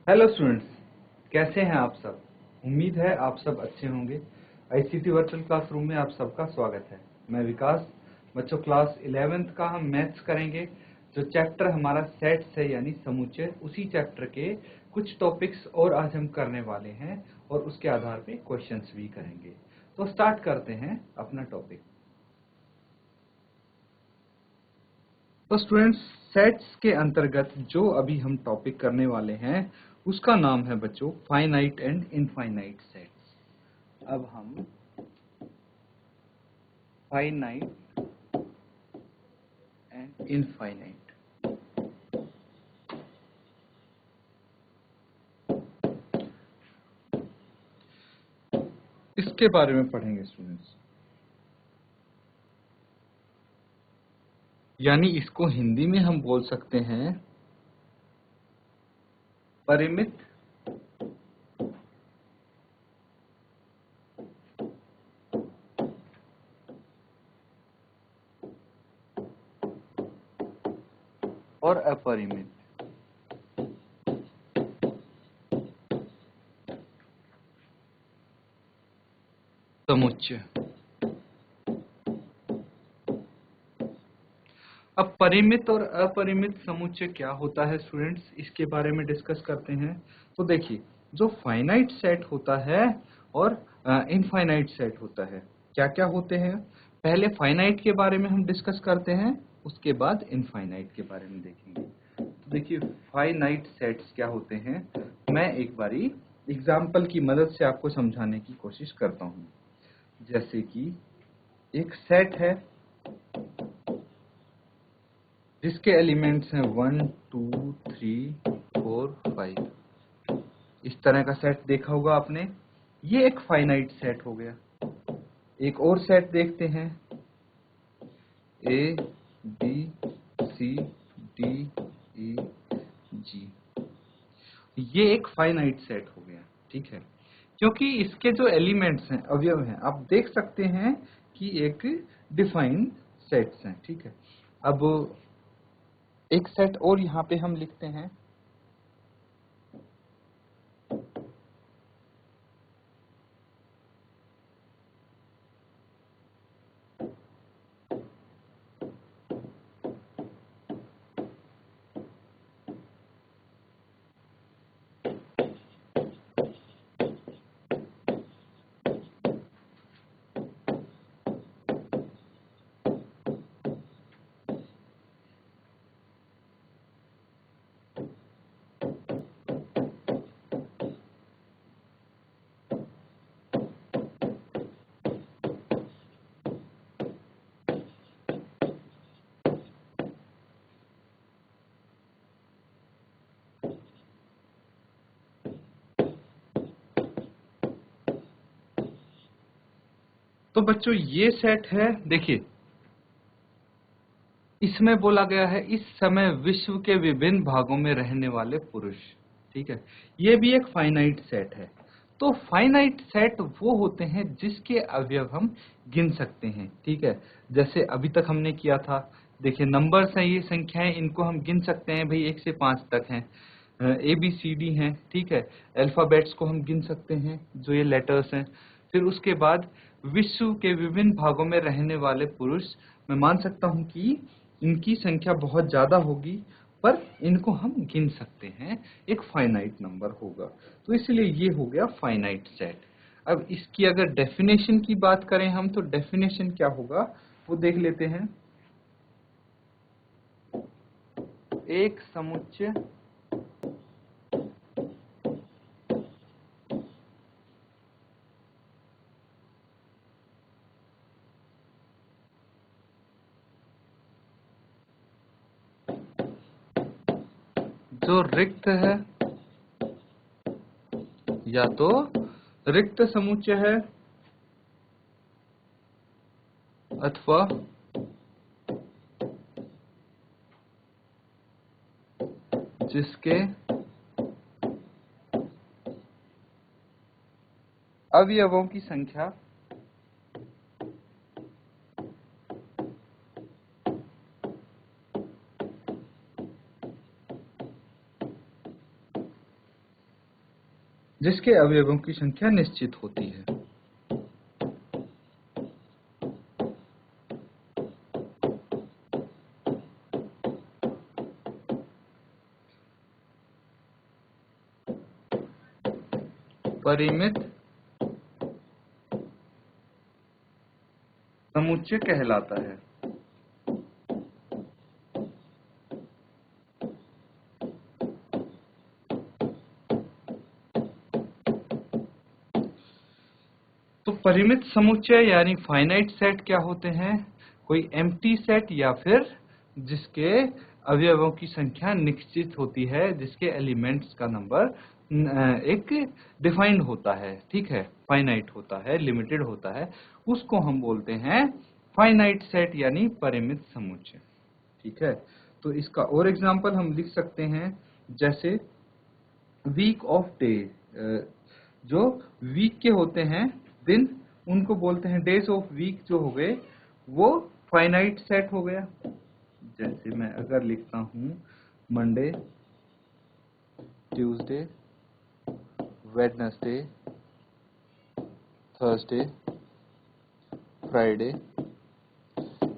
Hello students, कैसे हैं आप सब। उम्मीद है आप सब अच्छे होंगे। आईसीटी वर्चुअल क्लासरूम में आप सबका स्वागत है। मैं विकास। बच्चों, क्लास 11th का हम मैथ्स करेंगे। जो चैप्टर हमारा सेट्स है यानी समुच्चय, उसी चैप्टर के कुछ टॉपिक्स और आज हम करने वाले हैं और उसके आधार पे क्वेश्चंस भी करेंगे। तो स्टार्ट करते हैं अपना टॉपिक। तो स्टूडेंट्स, सेट्स के अंतर्गत जो अभी हम टॉपिक करने वाले हैं उसका नाम है बच्चों फाइनाइट एंड इनफाइनाइट सेट्स। अब हम फाइनाइट एंड इनफाइनाइट इसके बारे में पढ़ेंगे स्टूडेंट्स। यानी इसको हिंदी में हम बोल सकते हैं परिमित और अपरिमित समुच्चय। अब परिमित और अपरिमित समुच्चय क्या होता है स्टूडेंट्स, इसके बारे में डिस्कस करते हैं। तो देखिए, जो फाइनाइट सेट होता है और इनफाइनाइट सेट होता है, क्या क्या होते हैं। पहले फाइनाइट के बारे में हम डिस्कस करते हैं, उसके बाद इनफाइनाइट के बारे में देखेंगे। तो देखिए, फाइनाइट सेट्स क्या होते हैं, मैं एक बारी एग्जाम्पल की मदद से आपको समझाने की कोशिश करता हूँ। जैसे कि एक सेट है जिसके एलिमेंट्स हैं 1 2 3 4 5। इस तरह का सेट देखा होगा आपने। ये एक फाइनाइट सेट हो गया। एक और सेट देखते हैं, A B C D E जी। ये एक फाइनाइट सेट हो गया, ठीक है, क्योंकि इसके जो एलिमेंट्स हैं, अवयव हैं, आप देख सकते हैं कि एक डिफाइंड सेट्स हैं, ठीक है। अब एक सेट और यहाँ पे हम लिखते हैं, तो बच्चों ये सेट है। देखिए, इसमें बोला गया है इस समय विश्व के विभिन्न भागों में रहने वाले पुरुष, ठीक है। ये भी एक फाइनाइट सेट है। तो फाइनाइट सेट वो होते हैं जिसके अवयव हम गिन सकते हैं, ठीक है। जैसे अभी तक हमने किया था, देखिए नंबर्स हैं, ये संख्याएं, इनको हम गिन सकते हैं भाई, 1 से 5 तक हैं। ए बी सी डी हैं, ठीक है। अल्फाबेट्स को हम गिन सकते हैं, जो ये लेटर्स हैं। फिर उसके बाद विश्व के विभिन्न भागों में रहने वाले पुरुष, मैं मान सकता हूं कि इनकी संख्या बहुत ज्यादा होगी, पर इनको हम गिन सकते हैं, एक फाइनाइट नंबर होगा। तो इसलिए ये हो गया फाइनाइट सेट। अब इसकी अगर डेफिनेशन की बात करें हम, तो डेफिनेशन क्या होगा वो देख लेते हैं। एक समुच्चय जो रिक्त है, या तो रिक्त समुच्चय है अथवा जिसके अवयवों की संख्या जिसके अवयवों की संख्या निश्चित होती है। परिमित समुच्चय कहलाता है। तो परिमित समुच्चय यानी फाइनाइट सेट क्या होते हैं? कोई एम्प्टी सेट या फिर जिसके अवयवों की संख्या निश्चित होती है, जिसके एलिमेंट्स का नंबर एक डिफाइंड होता है, ठीक है, फाइनाइट होता है, लिमिटेड होता है, उसको हम बोलते हैं फाइनाइट सेट यानी परिमित समुच्चय, ठीक है। तो इसका और एग्जांपल हम लिख सकते हैं, जैसे वीक ऑफ डे, जो वीक के होते हैं दिन, उनको बोलते हैं डेज ऑफ वीक, जो हो गए वो फाइनाइट सेट हो गया। जैसे मैं अगर लिखता हूँ Monday, Tuesday, Wednesday, Thursday, Friday,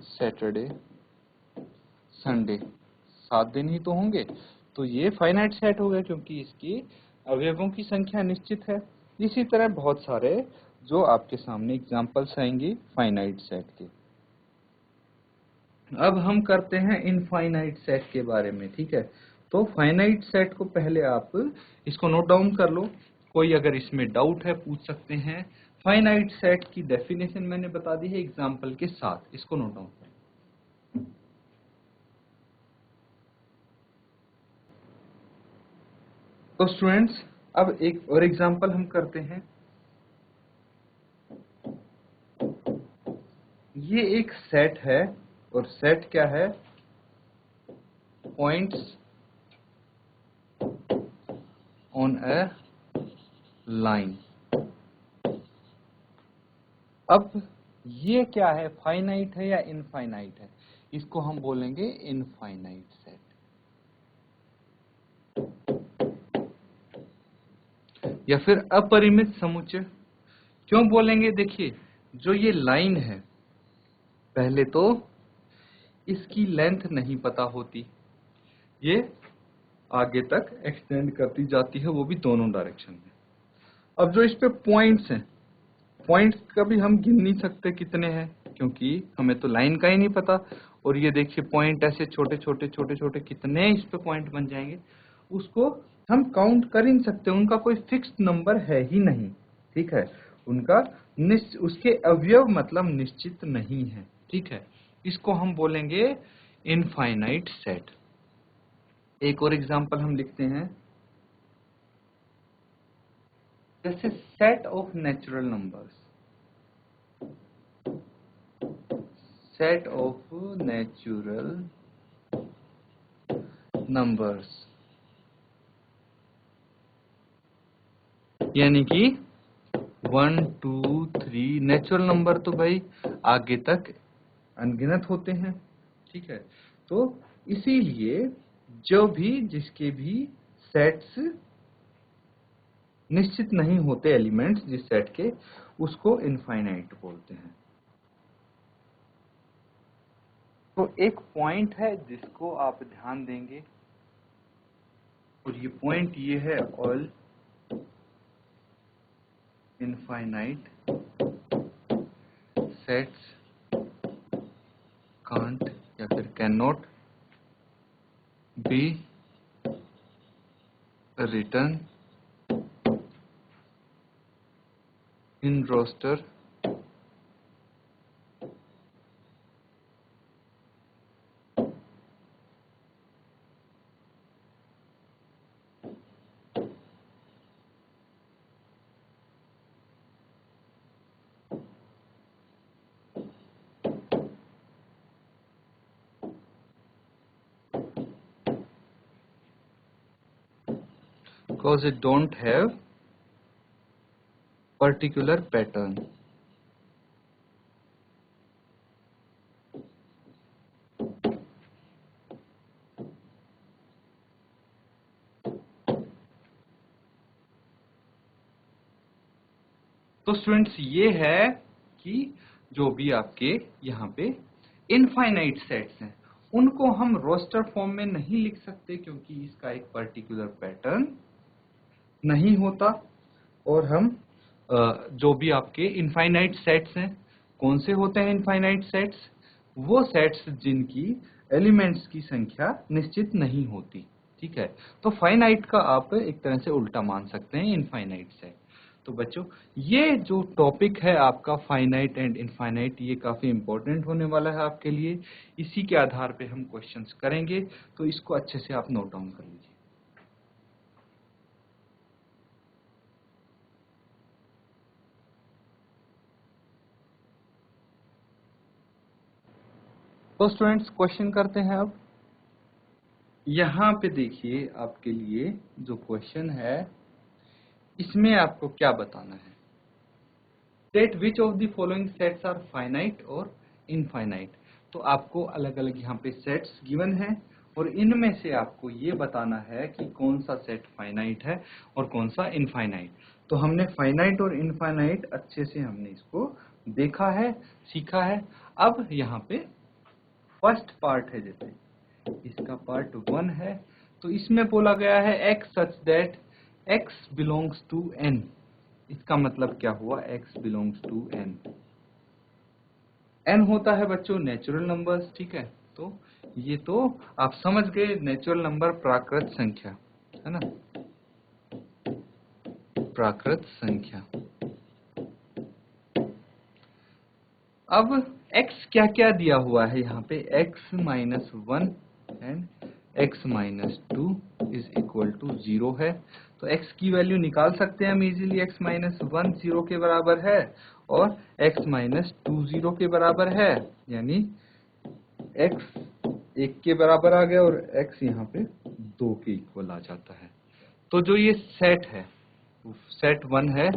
Saturday, Sunday, 7 दिन ही तो होंगे, तो ये फाइनाइट सेट हो गया क्योंकि इसकी अवयवों की संख्या निश्चित है। इसी तरह बहुत सारे जो आपके सामने एग्जांपल्स आएंगे फाइनाइट सेट के। अब हम करते हैं इनफाइनाइट सेट के बारे में, ठीक है। तो फाइनाइट सेट को पहले आप इसको नोट डाउन कर लो, कोई अगर इसमें डाउट है पूछ सकते हैं। फाइनाइट सेट की डेफिनेशन मैंने बता दी है एग्जांपल के साथ, इसको नोट डाउन करें। तो स्टूडेंट्स अब एक और एग्जांपल हम करते हैं। ये एक सेट है और सेट क्या है? Points on a line. अब ये क्या है, फाइनाइट है या इनफाइनाइट है? इसको हम बोलेंगे इनफाइनाइट सेट, या फिर अपरिमित समुच्चय। क्यों बोलेंगे? देखिए, जो ये लाइन है, पहले तो इसकी लेंथ नहीं पता होती, ये आगे तक एक्सटेंड करती जाती है, वो भी दोनों डायरेक्शन में। अब जो इस पे पॉइंट्स हैं, पॉइंट्स कभी हम गिन नहीं सकते कितने हैं, क्योंकि हमें तो लाइन का ही नहीं पता। और ये देखिए पॉइंट ऐसे छोटे छोटे छोटे छोटे कितने इस पे पॉइंट बन जाएंगे, उसको हम काउंट कर ही नहीं सकते, उनका कोई फिक्स्ड नंबर है ही नहीं, ठीक है। उनका उसके अवयव मतलब निश्चित नहीं है, ठीक है। इसको हम बोलेंगे इनफाइनाइट सेट। एक और एग्जांपल हम लिखते हैं, जैसे set of natural numbers. Set of natural numbers यानी कि 1 2 3, नेचुरल नंबर तो भाई आगे तक अनगिनत होते हैं, ठीक है। तो इसीलिए जो भी जिसके भी सेट्स निश्चित नहीं होते, एलिमेंट्स जिस सेट के, उसको इनफाइनाइट बोलते हैं। तो एक पॉइंट है जिसको आप ध्यान देंगे, और ये पॉइंट ये है, ऑल इनफाइनाइट सेट्स कांट या फिर can not be written in roster because it don't have particular pattern. तो स्टूडेंट्स ये है कि जो भी आपके यहाँ पे इनफाइनाइट सेट्स हैं उनको हम रोस्टर फॉर्म में नहीं लिख सकते क्योंकि इसका एक पर्टिकुलर पैटर्न नहीं होता। और हम जो भी आपके इनफाइनाइट सेट्स हैं, कौन से होते हैं इनफाइनाइट सेट्स? वो सेट्स जिनकी एलिमेंट्स की संख्या निश्चित नहीं होती, ठीक है। तो फाइनाइट का आप एक तरह से उल्टा मान सकते हैं इनफाइनाइट सेट। तो बच्चों ये जो टॉपिक है आपका फाइनाइट एंड इनफाइनाइट, ये काफी इंपॉर्टेंट होने वाला है आपके लिए। इसी के आधार पे हम क्वेश्चंस करेंगे, तो इसको अच्छे से आप नोट डाउन कर लीजिए। तो स्टूडेंट्स क्वेश्चन करते हैं अब। यहाँ पे देखिए आपके लिए जो क्वेश्चन है इसमें आपको क्या बताना है? State which of the following sets are finite और इनफाइनाइट। तो आपको अलग अलग यहाँ पे सेट्स गिवन हैं और इनमें से आपको ये बताना है कि कौन सा सेट फाइनाइट है और कौन सा इनफाइनाइट। तो हमने फाइनाइट और इनफाइनाइट अच्छे से हमने इसको देखा है, सीखा है। अब यहाँ पे फर्स्ट पार्ट है, जैसे इसका पार्ट 1 है, तो इसमें बोला गया है x सच that x belongs to n। इसका मतलब क्या हुआ? x belongs to n। n होता है बच्चों नेचुरल नंबर्स, ठीक है। तो ये तो आप समझ गए, नेचुरल नंबर प्राकृत संख्या है ना, प्राकृत संख्या। अब x क्या क्या दिया हुआ है यहाँ पे? x minus 1 and x minus 2 is equal to 0 है। तो x की वैल्यू निकाल सकते हैं हम इजीली। x माइनस 1 0 के बराबर है और x माइनस 2 0 के बराबर है, यानी x 1 के बराबर आ गया और x यहाँ पे 2 के इक्वल आ जाता है। तो जो ये सेट है, सेट 1 है,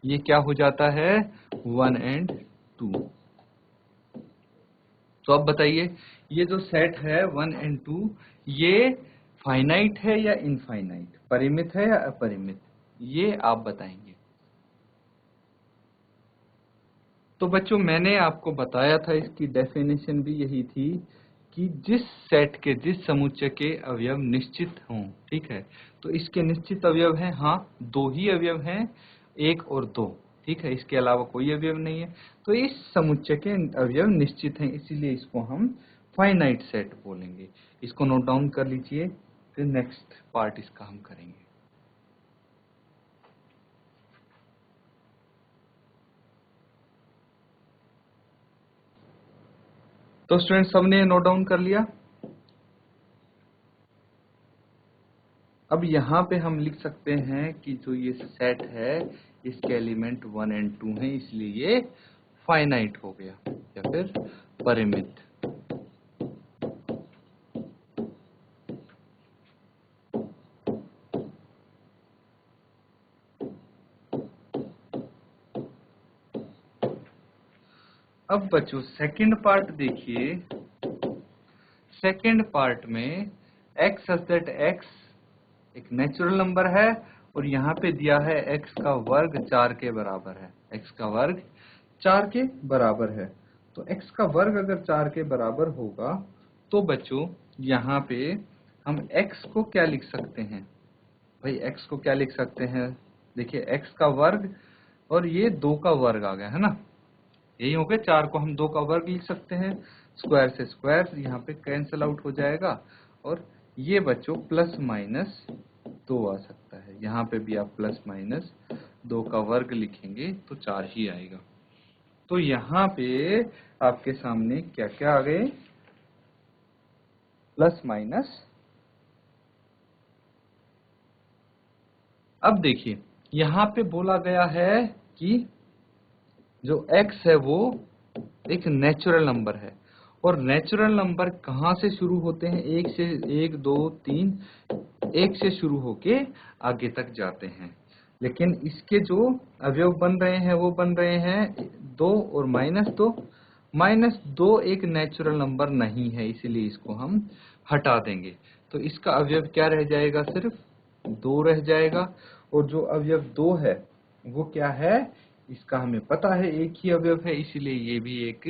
ये क्या हो जाता है? 1 एंड 2। तो अब बताइए ये जो सेट है 1 एंड 2, ये फाइनाइट है या इनफाइनाइट, परिमित है या अपरिमित, ये आप बताएंगे। तो बच्चों मैंने आपको बताया था, इसकी डेफिनेशन भी यही थी कि जिस सेट के, जिस समुच्चय के अवयव निश्चित हों, ठीक है, तो इसके निश्चित अवयव हैं, हाँ 2 ही अवयव हैं, 1 और 2, ठीक है, इसके अलावा कोई अवयव नहीं है। तो इस समुच्चय के अवयव निश्चित हैं, इसीलिए इसको हम फाइनाइट सेट बोलेंगे। इसको नोट डाउन कर लीजिए, फिर नेक्स्ट पार्ट इसका हम करेंगे। तो स्टूडेंट सबने नोट डाउन कर लिया? अब यहाँ पे हम लिख सकते हैं कि जो ये सेट है इसके एलिमेंट 1 एंड 2 हैं, इसलिए ये फाइनाइट हो गया या फिर परिमित। अब बच्चों सेकंड पार्ट देखिए। सेकंड पार्ट में x सच दैट x एक नेचुरल नंबर है और यहाँ पे दिया है x का वर्ग 4 के बराबर है। x का वर्ग 4 के बराबर है। तो x का वर्ग अगर 4 के बराबर होगा तो बच्चों यहाँ पे हम x को क्या लिख सकते हैं? भाई x को क्या लिख सकते हैं? देखिए x का वर्ग और ये 2 का वर्ग आ गया है ना, यही हो गया। 4 को हम 2 का वर्ग लिख सकते हैं, स्क्वायर से स्क्वायर यहाँ पे कैंसिल आउट हो जाएगा और ये बच्चों प्लस माइनस 2 आ सकता है। यहाँ पे भी आप प्लस माइनस 2 का वर्ग लिखेंगे तो 4 ही आएगा। तो यहाँ पे आपके सामने क्या क्या आ गए? Plus minus. अब देखिए यहाँ पे बोला गया है कि जो x है वो एक नेचुरल नंबर है और नेचुरल नंबर कहाँ से शुरू होते हैं? 1 से 1 2 3 1 से शुरू होके आगे तक जाते हैं, लेकिन इसके जो अवयव बन रहे हैं वो बन रहे हैं 2 और -2। -2 एक नेचुरल नंबर नहीं है, इसीलिए इसको हम हटा देंगे। तो इसका अवयव क्या रह जाएगा? सिर्फ 2 रह जाएगा। और जो अवयव 2 है वो क्या है? इसका हमें पता है एक ही अवयव है, इसीलिए ये भी एक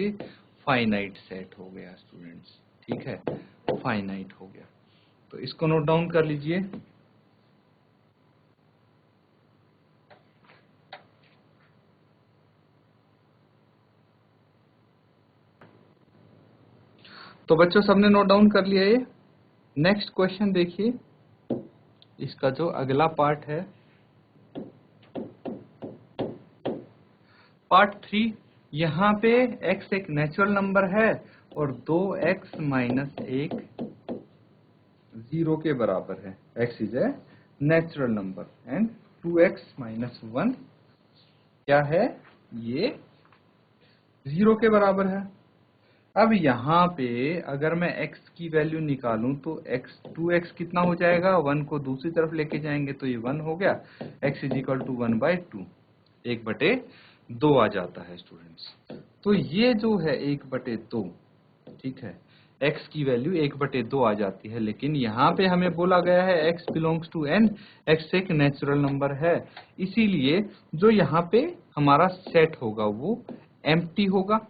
फाइनाइट सेट हो गया स्टूडेंट्स। ठीक है, फाइनाइट हो गया। तो इसको नोट डाउन कर लीजिए। तो बच्चों सबने नोट डाउन कर लिया ये। नेक्स्ट क्वेश्चन देखिए, इसका जो अगला पार्ट है, पार्ट 3। यहाँ पे x एक नेचुरल नंबर है और 2x माइनस 1 0 के बराबर है। x is a natural number and 2x minus 1 क्या है, ये 0 के बराबर है। अब यहाँ पे अगर मैं x की वैल्यू निकालूं तो 2x कितना हो जाएगा, 1 को दूसरी तरफ लेके जाएंगे तो ये 1 हो गया। x इज इक्वल टू 1/2, 1/2 आ जाता है स्टूडेंट्स। तो ये जो है 1/2, ठीक है, x की वैल्यू 1/2 आ जाती है। लेकिन यहाँ पे हमें बोला गया है x belongs to n, x एक नेचुरल नंबर है, इसीलिए जो यहाँ पे हमारा सेट होगा वो एम्प्टी होगा।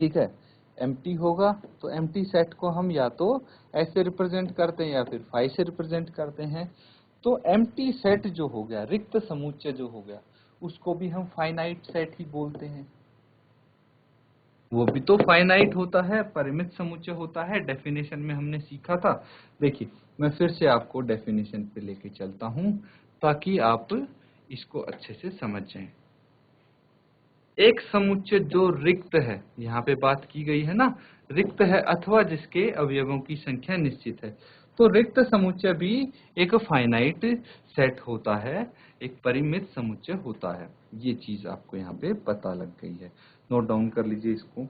ठीक है, एम्प्टी होगा। तो एम्प्टी सेट को हम या तो ऐसे रिप्रेजेंट करते हैं या फिर 5 से रिप्रेजेंट करते हैं। तो एम्प्टी सेट जो हो गया, रिक्त समुच्चय जो हो गया, उसको भी हम फाइनाइट सेट ही बोलते हैं। वो भी तो फाइनाइट होता है, परिमित समुच्चय होता है, डेफिनेशन में हमने सीखा था। देखिए मैं फिर से आपको डेफिनेशन पे लेके चलता हूं ताकि आप इसको अच्छे से समझ जाएं। एक समुच्चय जो रिक्त है, यहाँ पे बात की गई है ना, रिक्त है अथवा जिसके अवयवों की संख्या निश्चित है। तो रिक्त समुच्चय भी एक फाइनाइट सेट होता है, एक परिमित समुच्चय होता है। ये चीज आपको यहाँ पे पता लग गई है, नोट डाउन कर लीजिए इसको।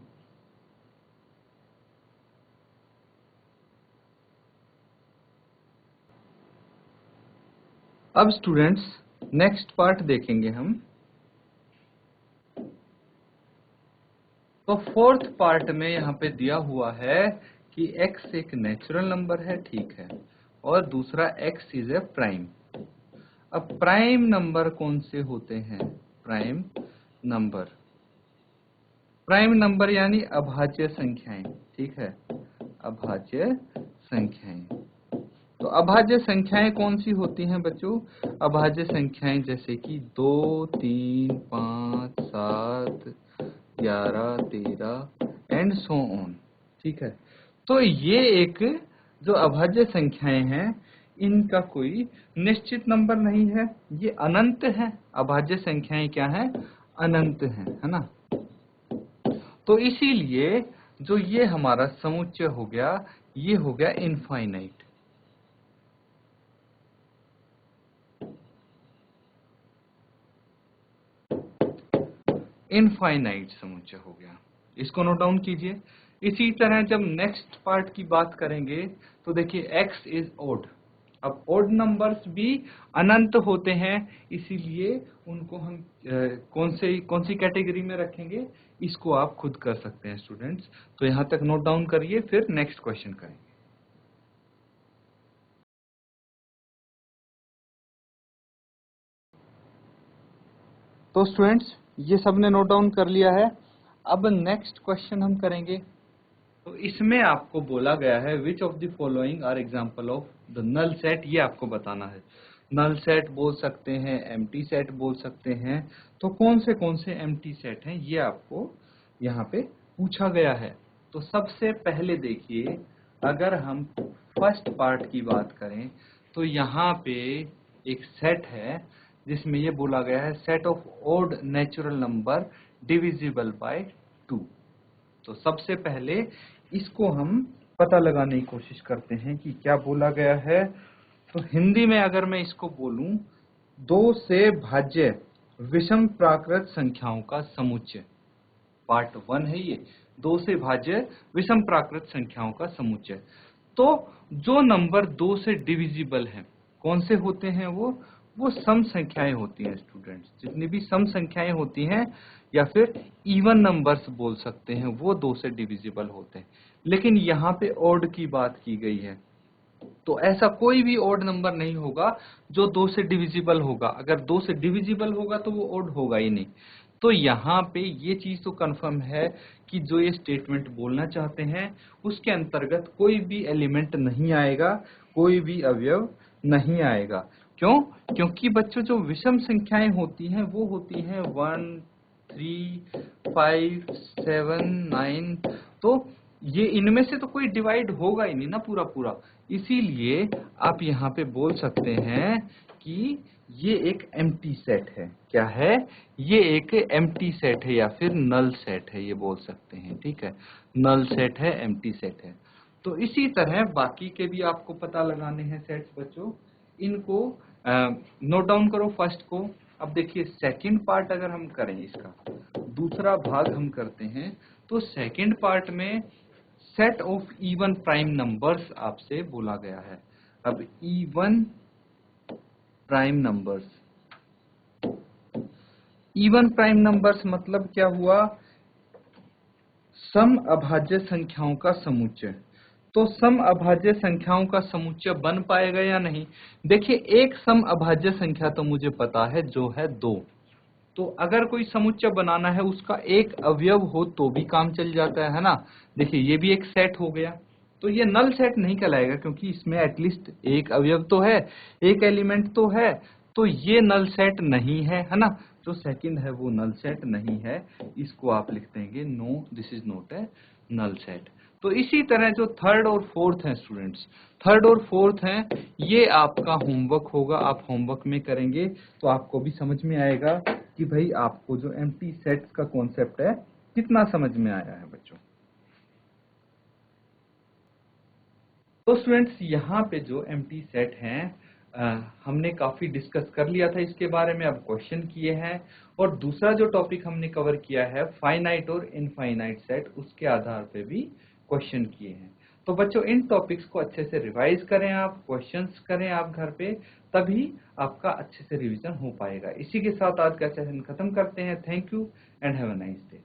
अब स्टूडेंट्स नेक्स्ट पार्ट देखेंगे हम। तो फोर्थ पार्ट में यहाँ पे दिया हुआ है कि x एक नेचुरल नंबर है, ठीक है, और दूसरा x इज ए प्राइम। अब प्राइम नंबर कौन से होते हैं, प्राइम नंबर यानी अभाज्य संख्याएं। ठीक है, अभाज्य संख्याएं। तो अभाज्य संख्याएं कौन सी होती हैं बच्चों, अभाज्य संख्याएं जैसे कि 2, 3, 5, 7, 11, 13 एंड सो ऑन। ठीक है, तो ये एक जो अभाज्य संख्याएं हैं, इनका कोई निश्चित नंबर नहीं है, ये अनंत है। अभाज्य संख्याएं क्या है, अनंत है ना। तो इसीलिए जो ये हमारा समुच्चय हो गया, ये हो गया इनफाइनाइट। इनफाइनाइट समुच्चय हो गया, इसको नोट डाउन कीजिए। इसी तरह जब नेक्स्ट पार्ट की बात करेंगे तो देखिए x इज ओड। अब ओड नंबर्स भी अनंत होते हैं, इसीलिए उनको हम कौन सी कैटेगरी में रखेंगे, इसको आप खुद कर सकते हैं स्टूडेंट्स। तो यहां तक नोट डाउन करिए, फिर नेक्स्ट क्वेश्चन करेंगे। तो स्टूडेंट्स ये सबने नोट डाउन कर लिया है। अब नेक्स्ट क्वेश्चन हम करेंगे। तो इसमें आपको बोला गया है which of the following are example of the null set, ये आपको बताना है। नल सेट बोल सकते हैं, एम्प्टी सेट बोल सकते हैं। तो कौन से एम्प्टी सेट हैं, ये आपको यहाँ पे पूछा गया है। तो सबसे पहले देखिए, अगर हम फर्स्ट पार्ट की बात करें तो यहाँ पे एक सेट है जिसमें ये बोला गया है set of odd natural number divisible by 2। तो सबसे पहले इसको हम पता लगाने की कोशिश करते हैं कि क्या बोला गया है। तो हिंदी में अगर मैं इसको बोलूं, 2 से भाज्य विषम प्राकृत संख्याओं का समुच्चय, पार्ट 1 है ये, 2 से भाज्य विषम प्राकृत संख्याओं का समुच्चय। तो जो नंबर 2 से डिविजिबल हैं, कौन से होते हैं वो सम संख्याएं होती हैं स्टूडेंट्स। जितनी भी सम संख्याएं होती हैं या फिर इवन नंबर्स बोल सकते हैं, वो 2 से डिविजिबल होते हैं। लेकिन यहाँ पे ऑड की बात की गई है, तो ऐसा कोई भी ओड नंबर नहीं होगा जो 2 से डिविजिबल होगा। अगर 2 से डिविजिबल होगा तो वो ओड होगा ही नहीं। तो यहाँ पे ये चीज तो कंफर्म है कि जो ये स्टेटमेंट बोलना चाहते हैं उसके अंतर्गत कोई भी एलिमेंट नहीं आएगा, कोई भी अवयव नहीं आएगा। क्यों? क्योंकि बच्चों जो विषम संख्याएं होती हैं वो होती हैं 1, 3, 5, 7, 9। तो ये इनमें से तो कोई डिवाइड होगा ही नहीं ना पूरा पूरा। इसीलिए आप यहाँ पे बोल सकते हैं कि ये एक एम्प्टी सेट है। क्या है? ये एक एम्प्टी सेट है या फिर नल सेट है, ये बोल सकते हैं। ठीक है, नल सेट है, एम्प्टी सेट है। तो इसी तरह बाकी के भी आपको पता लगाने हैं सेट्स बच्चों। इनको नोट डाउन करो फर्स्ट को। अब देखिए सेकंड पार्ट अगर हम करें, इसका दूसरा भाग हम करते हैं, तो सेकंड पार्ट में set of even prime numbers आपसे बोला गया है। अब even prime numbers, even prime numbers मतलब क्या हुआ? सम अभाज्य संख्याओं का समुच्चय। तो सम अभाज्य संख्याओं का समुच्चय बन पाएगा या नहीं? देखिए एक सम अभाज्य संख्या तो मुझे पता है जो है 2। तो अगर कोई समुच्चय बनाना है उसका एक अवयव हो तो भी काम चल जाता है ना। देखिए ये भी एक सेट हो गया। तो ये नल सेट नहीं कहलाएगा क्योंकि इसमें एटलीस्ट एक अवयव तो है, एक एलिमेंट तो है। तो ये नल सेट नहीं है ना। जो सेकंड है वो नल सेट नहीं है। इसको आप लिख देंगे no, this is not a null set. तो इसी तरह जो थर्ड और फोर्थ हैं स्टूडेंट्स, थर्ड और फोर्थ हैं, ये आपका होमवर्क होगा। आप होमवर्क में करेंगे तो आपको भी समझ में आएगा कि भाई आपको जो एम्प्टी सेट्स का कॉन्सेप्ट है कितना समझ में आया है बच्चों। तो स्टूडेंट्स यहाँ पे जो एम्प्टी सेट हैं हमने काफी डिस्कस कर लिया था इसके बारे में, अब क्वेश्चन किए हैं। और दूसरा जो टॉपिक हमने कवर किया है फाइनाइट और इनफाइनाइट सेट, उसके आधार पे भी क्वेश्चन किए हैं। तो बच्चों इन टॉपिक्स को अच्छे से रिवाइज करें, आप क्वेश्चंस करें आप घर पे, तभी आपका अच्छे से रिवीजन हो पाएगा। इसी के साथ आज का सेशन खत्म करते हैं। Thank you and have a nice day.